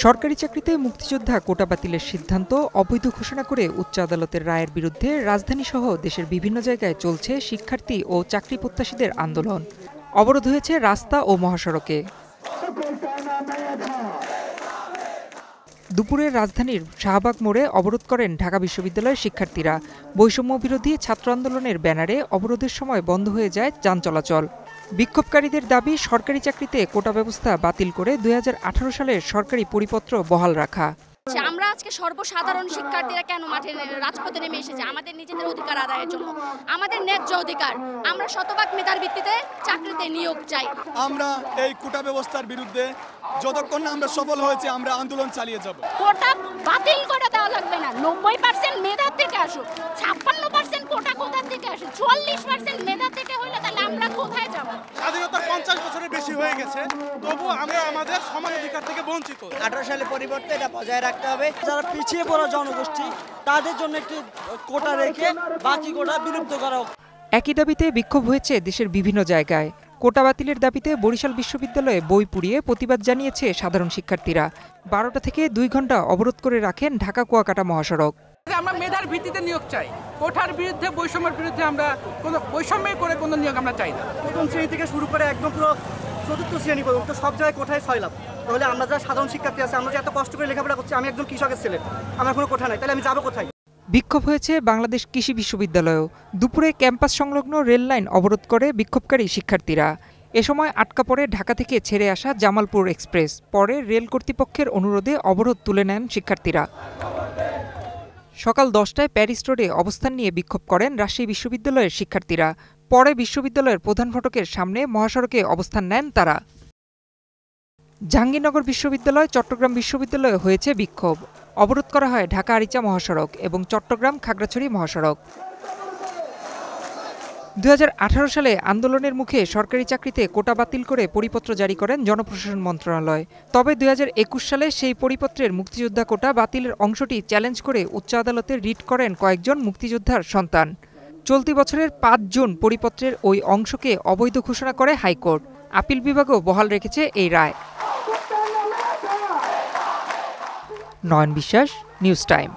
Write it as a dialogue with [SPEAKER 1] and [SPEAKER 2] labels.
[SPEAKER 1] সরকারি চাকরিতে মুক্তিযোদ্ধা কোটা বাতিলের সিদ্ধান্ত অবৈধ ঘোষণা করে উচ্চ আদালতের রায়ের বিরুদ্ধে রাজধানীসহ দেশের বিভিন্ন জায়গায় চলছে শিক্ষার্থী ও চাকরি প্রত্যাশীদের আন্দোলন। অবরোধ হয়েছে রাস্তা ও মহাসড়কে। দুপুরে রাজধানীর শাহবাগ মোড়ে অবরোধ করেন ঢাকা বিশ্ববিদ্যালয়ের শিক্ষার্থীরা। বৈষম্য বিরোধী ছাত্র আন্দোলনের ব্যানারে অবরোধের সময় বন্ধ হয়ে যায় যান চলাচল। বিক্ষোভকারীদের দাবি সরকারি চাকরিতে কোটা ব্যবস্থা বাতিল করে 2018 সালের সরকারি পরিপত্র বহাল রাখা।
[SPEAKER 2] আমরা আজকে সর্বসাধারণ শিক্ষার্থীরা কেন মাঠে রাজপথে নেমে এসেছে আমাদের নিজেদের অধিকার আদায়ের জন্য, আমাদের ন্যায্য অধিকার। আমরা শতভাগ মেধার ভিত্তিতে চাকরিতে নিয়োগ চাই।
[SPEAKER 3] আমরা এই কোটা ব্যবস্থার বিরুদ্ধে যতক্ষণ না আমরা সফল হয়েছে আমরা আন্দোলন চালিয়ে যাব।
[SPEAKER 2] কোটা বাতিল করে দেওয়া লাগবে না। 90% মেধা থেকে আসুক, 56% কোটা কোথা থেকে আসুক, 44% মেধা থেকে হইলে তাহলে আমরা কোথায় যাব?
[SPEAKER 4] স্বাধীনতার 50 বছরের বেশি হয়ে গেছে, তবু আমরা আমাদের সমান অধিকার থেকে বঞ্চিত।
[SPEAKER 5] 18 সালের পরিবর্তে এটা বজায় রাখতে হবে। যারা পিছিয়ে পড়া জনগোষ্ঠী তাদের জন্য একটি কোটা রেখে বাকি কোটা বিলুপ্ত করা হোক।
[SPEAKER 1] একই দাবিতে বিক্ষোভ হয়েছে দেশের বিভিন্ন জায়গায়। কোটা বাতিলের দাবিতে বরিশাল বিশ্ববিদ্যালয়ে বই পুড়িয়ে প্রতিবাদ জানিয়েছে সাধারণ শিক্ষার্থীরা। 12টা থেকে 2 ঘন্টা অবরোধ করে রাখেন ঢাকা কুয়াকাটা মহাসড়ক।
[SPEAKER 6] আমরা মেধার ভিত্তিতে নিয়োগ চাই, কোটার বিরুদ্ধে বৈষম্যের বিরুদ্ধে আমরা কোনো বৈষম্য করে কোনো নিয়োগ আমরা চাই না।
[SPEAKER 5] প্রথম শ্রেণী থেকে শুরু করে একদম পুরো চতুর্থ শ্রেণী পর্যন্ত সব জায়গায় কোঠায় 6 লাখ। তাহলে আমরা যারা সাধারণ শিক্ষার্থী আছে, আমরা যে এত কষ্ট করে লেখাপড়া করছি, আমি একজন কৃষকের ছেলে, আমার কোনো কোঠা নাই, তাহলে আমি যাবো কোথায়?
[SPEAKER 1] বিক্ষোভ হয়েছে বাংলাদেশ কৃষি বিশ্ববিদ্যালয়েও। দুপুরে ক্যাম্পাস সংলগ্ন রেল লাইন অবরোধ করে বিক্ষোভকারী শিক্ষার্থীরা। এ সময় আটকা পড়ে ঢাকা থেকে ছেড়ে আসা জামালপুর এক্সপ্রেস। পরে রেল কর্তৃপক্ষের অনুরোধে অবরোধ তুলে নেন শিক্ষার্থীরা। সকাল 10টায় প্যারিস রোডে অবস্থান নিয়ে বিক্ষোভ করেন রাজশাহী বিশ্ববিদ্যালয়ের শিক্ষার্থীরা। পরে বিশ্ববিদ্যালয়ের প্রধান ফটকের সামনে মহাসড়কে অবস্থান নেন তারা। জাহাঙ্গীরনগর বিশ্ববিদ্যালয়, চট্টগ্রাম বিশ্ববিদ্যালয়ে হয়েছে বিক্ষোভ। অবরোধ করা হয় ঢাকা আরিচা মহাসড়ক এবং চট্টগ্রাম খাগড়াছড়ি মহাসড়ক। 2018 সালে আন্দোলনের মুখে সরকারি চাকরিতে কোটা বাতিল করে পরিপত্র জারি করেন জনপ্রশাসন মন্ত্রণালয়। তবে 2021 সালে সেই পরিপত্রের মুক্তিযোদ্ধা কোটা বাতিলের অংশটি চ্যালেঞ্জ করে উচ্চ আদালতে রিট করেন কয়েকজন মুক্তিযোদ্ধার সন্তান। চলতি বছরের 5 জুন পরিপত্রের ওই অংশকে অবৈধ ঘোষণা করে হাইকোর্ট। আপিল বিভাগও বহাল রেখেছে এই রায়। নয়ন বিশ্বাস, নিউজ টাইম।